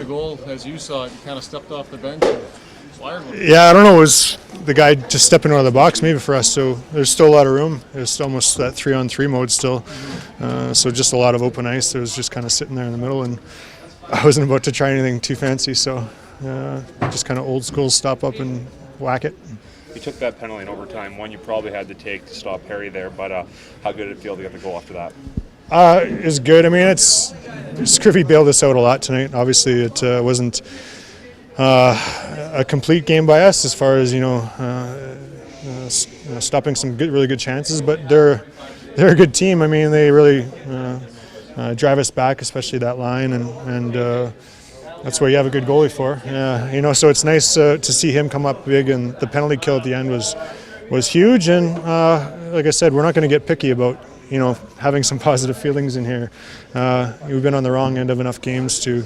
the goal as you saw it? You kind of stepped off the bench and fired one. Yeah, I don't know. It was the guy just stepping out of the box maybe for us. So there's still a lot of room. There's almost that 3-on-3 mode still. So just a lot of open ice. It was just kind of sitting there in the middle, and I wasn't about to try anything too fancy. So just kind of old school, stop up and whack it. You took that penalty in overtime, one you probably had to take to stop Harry there, but how good did it feel to get the goal after that? It was good. I mean, Scrivy bailed us out a lot tonight. Obviously, it wasn't a complete game by us as far as stopping some really good chances, but they're a good team. I mean, they really drive us back, especially that line, and that's what you have a good goalie for. So it's nice to see him come up big, and the penalty kill at the end was huge. And like I said, we're not going to get picky about having some positive feelings in here. We've been on the wrong end of enough games to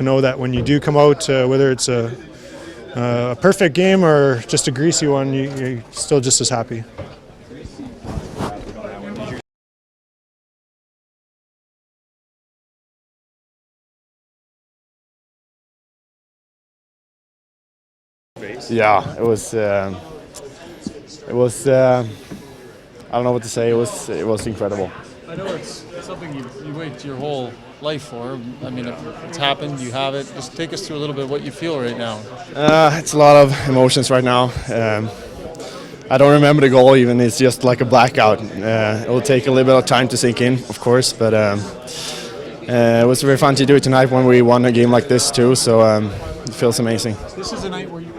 know that when you do come out, whether it's a perfect game or just a greasy one, you're still just as happy. Yeah, it was. I don't know what to say. It was incredible. I know it's something you wait your whole life for. I mean, it's happened. You have it. Just take us through a little bit what you feel right now. It's a lot of emotions right now. I don't remember the goal even. It's just like a blackout. It will take a little bit of time to sink in, of course, but it was very fun to do it tonight when we won a game like this too. So it feels amazing. This is a night where you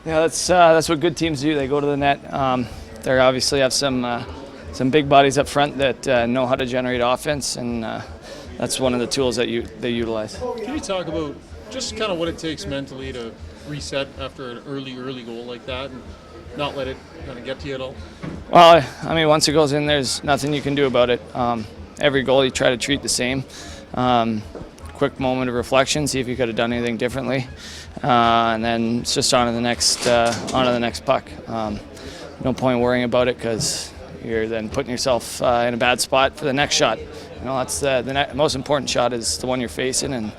Yeah, that's what good teams do. They go to the net. They obviously have some big bodies up front that know how to generate offense, and that's one of the tools that they utilize. Can you talk about just kind of what it takes mentally to reset after an early goal like that and not let it kind of get to you at all? Well, I mean, once it goes in, there's nothing you can do about it. Every goal you try to treat the same. Quick moment of reflection, see if you could have done anything differently, and then it's just on to the next puck. No point worrying about it because you're then putting yourself in a bad spot for the next shot. You know, that's the most important shot is the one you're facing, and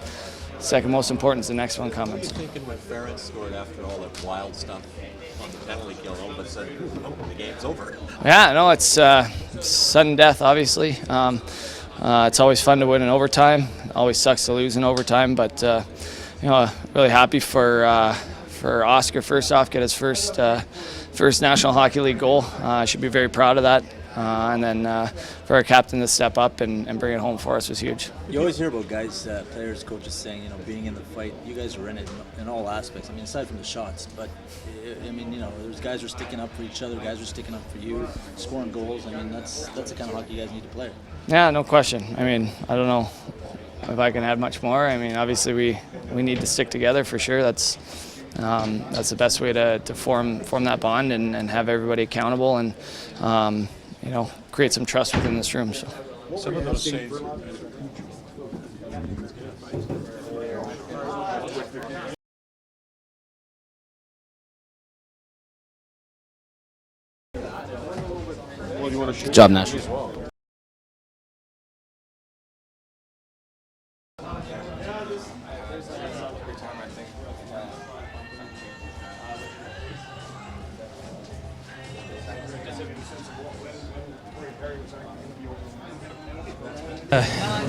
second most important is the next one coming. What are you thinking when Ferret scored after all that wild stuff on the penalty kill? All of a sudden, the game's over. Yeah, no, it's sudden death, obviously. It's always fun to win in overtime. Always sucks to lose in overtime, but really happy for Oscar first off, get his first National Hockey League goal. Should be very proud of that. And then for our captain to step up and bring it home for us was huge. You always hear about guys, players, coaches saying, being in the fight. You guys are in it in all aspects. I mean, aside from the shots, but I mean, there's guys who are sticking up for each other, guys who are sticking up for you, scoring goals. I mean, that's the kind of hockey you guys need to play. Yeah, no question. I mean, I don't know if I can add much more. I mean, obviously we need to stick together for sure. That's the best way to form that bond and have everybody accountable and create some trust within this room. So. Some of those saves. Good job, Nash.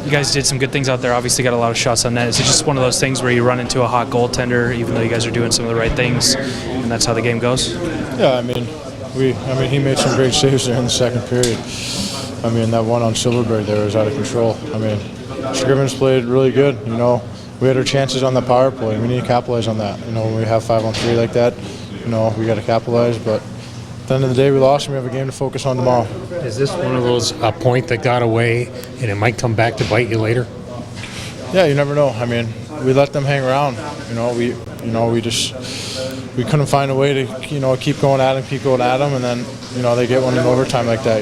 You guys did some good things out there. Obviously got a lot of shots on net. Is it just one of those things where you run into a hot goaltender even though you guys are doing some of the right things and that's how the game goes? Yeah, I mean he made some great saves there in the second period. I mean, that one on Silverberg there was out of control. I mean, Scrivens played really good. We had our chances on the power play. We need to capitalize on that. When we have 5-on-3 like that, we got to capitalize. But at the end of the day, we lost and we have a game to focus on tomorrow. Is this one of those a point that got away and it might come back to bite you later? Yeah, you never know. I mean, we let them hang around. We couldn't find a way to keep going at them, and then they get one in overtime like that.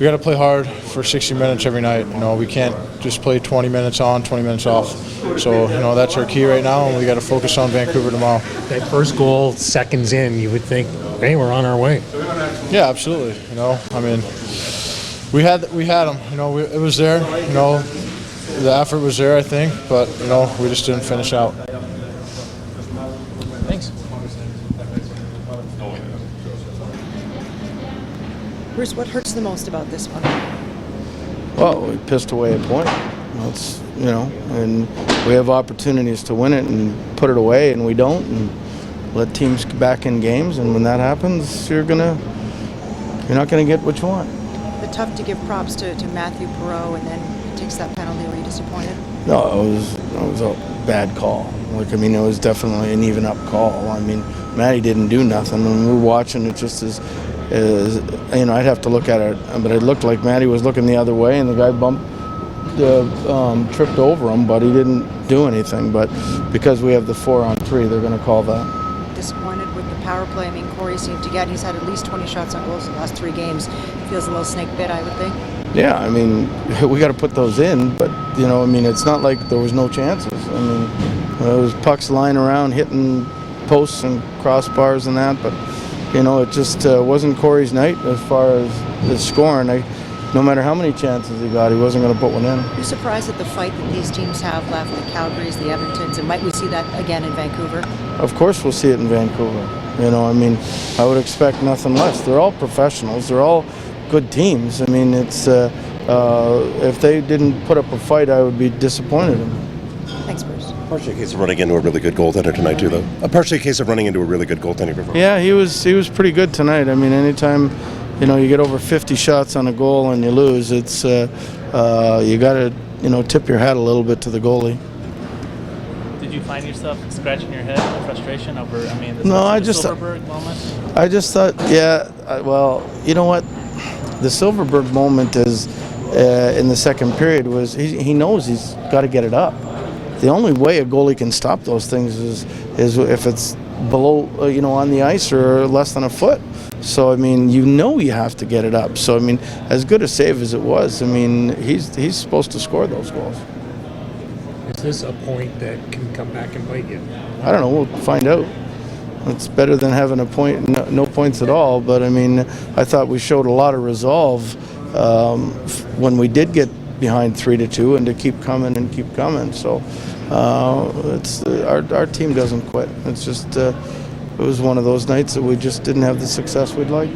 We gotta play hard for 60 minutes every night. We can't just play 20 minutes on, 20 minutes off. So that's our key right now, and we got to focus on Vancouver tomorrow. That first goal, seconds in, you would think, hey, we're on our way. Yeah, absolutely. I mean, we had them. It was there. The effort was there, I think, but we just didn't finish out. Thanks. Bruce, what hurts the most about this one? Well, we pissed away a point. And we have opportunities to win it and put it away, and we don't, and let teams get back in games. And when that happens, you're not gonna get what you want. But tough to give props to Matthew Perreault, and then he takes that penalty. Were you disappointed? No, it was a bad call. It was definitely an even up call. I mean, Matty didn't do nothing. When we were watching it, just as I'd have to look at it, but it looked like Matty was looking the other way, and the guy tripped over him, but he didn't do anything. But because we have the 4-on-3, they're going to call that. Disappointed with the power play. I mean, Corey seemed to he's had at least 20 shots on goals in the last 3 games. Feels a little snake bit, I would think. Yeah, I mean, we got to put those in, but it's not like there was no chances. I mean, there was pucks lying around, hitting posts and crossbars and that, but it just wasn't Corey's night as far as the scoring. No matter how many chances he got, he wasn't going to put one in. Are you surprised at the fight that these teams have left, the Calgarys, the Edmontons, and might we see that again in Vancouver? Of course we'll see it in Vancouver. I would expect nothing less. They're all professionals. They're all good teams. I mean, it's if they didn't put up a fight, I would be disappointed in them. Thanks, Bruce. Partially a case of running into a really good goaltender tonight, too, though. Partially a case of running into a really good goaltender before. Yeah, he was pretty good tonight. I mean, anytime you get over 50 shots on a goal and you lose, it's you got to tip your hat a little bit to the goalie. did you find yourself scratching your head in frustration over? I mean, this No, the Silverberg moment. I just thought, well, you know what? The Silverberg moment is in the second period was he knows he's got to get it up. The only way a goalie can stop those things is if it's below, on the ice or less than a foot. So I mean, you have to get it up. So I mean, as good a save as it was, I mean, he's supposed to score those goals. Is this a point that can come back and bite you? I don't know. We'll find out. It's better than having a point, no points at all. But I mean, I thought we showed a lot of resolve when we did get behind 3-2, and to keep coming and keep coming. So it's our team doesn't quit. It's just it was one of those nights that we just didn't have the success we'd like.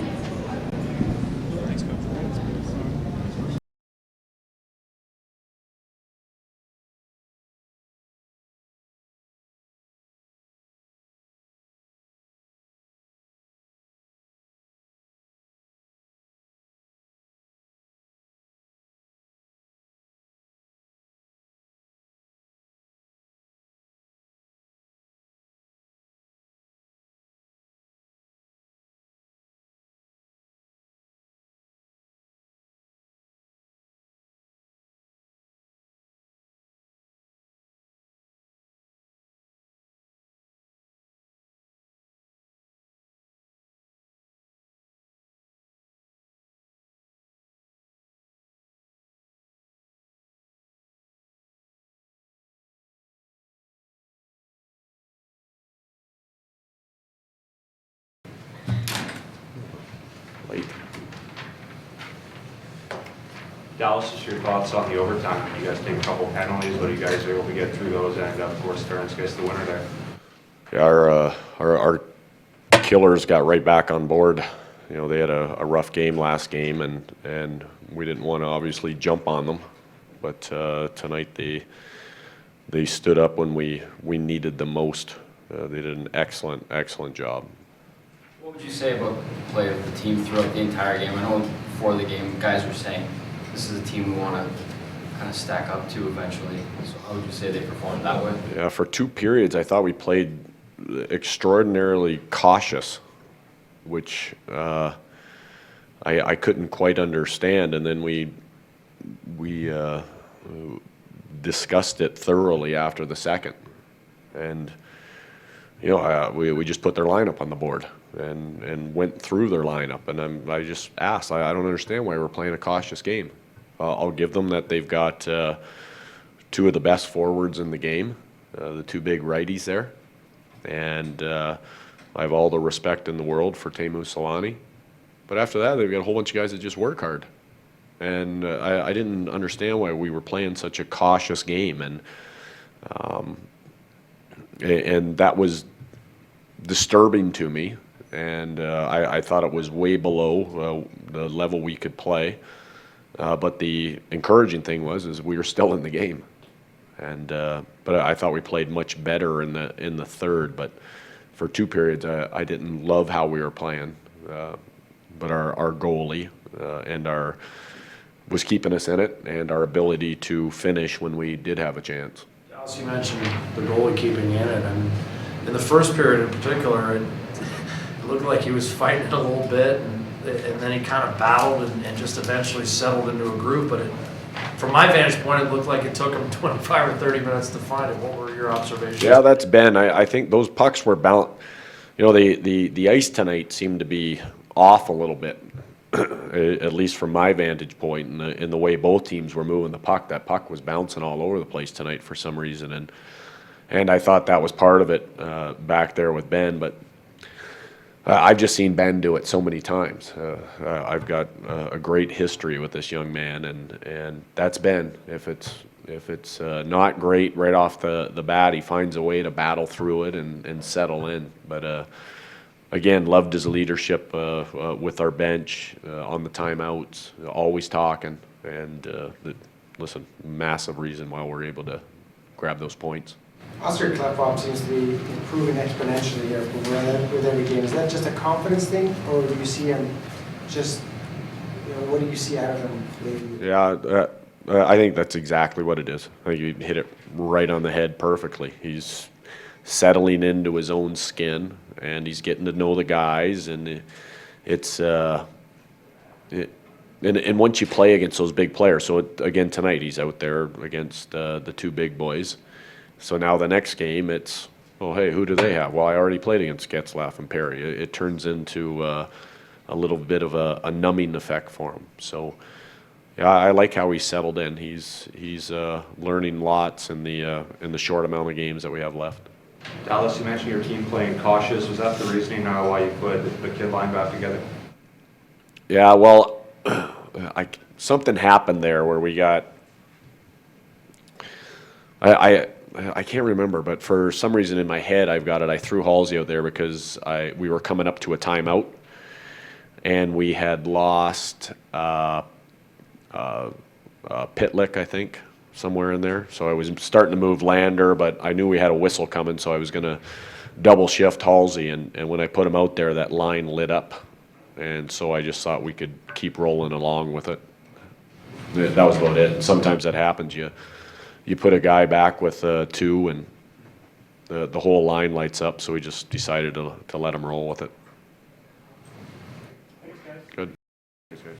Dallas, just your thoughts on the overtime. You guys take a couple penalties, but you guys are able to get through those, and of course, Ference gets the winner there. Yeah, our killers got right back on board. You know, they had a rough game last game, and we didn't want to obviously jump on them. But tonight they stood up when we needed them most. They did an excellent job. What would you say about the play of the team throughout the entire game? I know before the game, guys were saying this is a team we want to kind of stack up to eventually. So how would you say they performed that way? Yeah, for 2 periods, I thought we played extraordinarily cautious, which I couldn't quite understand. And then we discussed it thoroughly after the second. And, we just put their lineup on the board and went through their lineup. And I just asked, I don't understand why we're playing a cautious game. I'll give them that they've got 2 of the best forwards in the game, the 2 big righties there. And I have all the respect in the world for Teemu Selanne. But after that, they've got a whole bunch of guys that just work hard. And I didn't understand why we were playing such a cautious game. And that was disturbing to me. And I thought it was way below the level we could play. But the encouraging thing is we were still in the game. And but I thought we played much better in the third. But for 2 periods, I didn't love how we were playing. But our goalie was keeping us in it, and our ability to finish when we did have a chance. Dallas, you mentioned the goalie keeping in it, and in the first period in particular, it looked like he was fighting it a little bit, and then he kind of battled and just eventually settled into a groove. But from my vantage point, it looked like it took him 25 or 30 minutes to find it. What were your observations? Yeah, that's Ben. I think those pucks were balanced. The ice tonight seemed to be off a little bit, at least from my vantage point, in the way both teams were moving the puck. That puck was bouncing all over the place tonight for some reason, and I thought that was part of it back there with Ben. But I've just seen Ben do it so many times. I've got a great history with this young man, and that's Ben. If it's not great right off the bat, he finds a way to battle through it and settle in. But again, loved his leadership with our bench on the timeouts, always talking, and listen, massive reason why we're able to grab those points. Oscar Klefbom seems to be improving exponentially here with every game. Is that just a confidence thing, or do you see him just, what do you see out of him lately? Yeah, I think that's exactly what it is. I think you hit it right on the head perfectly. He's settling into his own skin, and he's getting to know the guys, and and once you play against those big players, so again tonight he's out there against the two big boys. So now the next game, it's, oh hey, who do they have? Well, I already played against Getzlaff and Perry. It turns into a little bit of a numbing effect for him. So yeah, I like how he's settled in. He's learning lots in the short amount of games that we have left. Dallas, you mentioned your team playing cautious. Was that the reasoning why you put the kid line back together? Yeah, well, something happened there where we got. I can't remember, but for some reason in my head I've got it. I threw Halsey out there because we were coming up to a timeout, and we had lost Pitlick, I think, somewhere in there. So I was starting to move Lander, but I knew we had a whistle coming, so I was going to double shift Halsey, and when I put him out there, that line lit up, and so I just thought we could keep rolling along with it. That was about it. Sometimes that happens. You put a guy back with two, and the whole line lights up, so we just decided to let him roll with it. Good. Thanks, guys.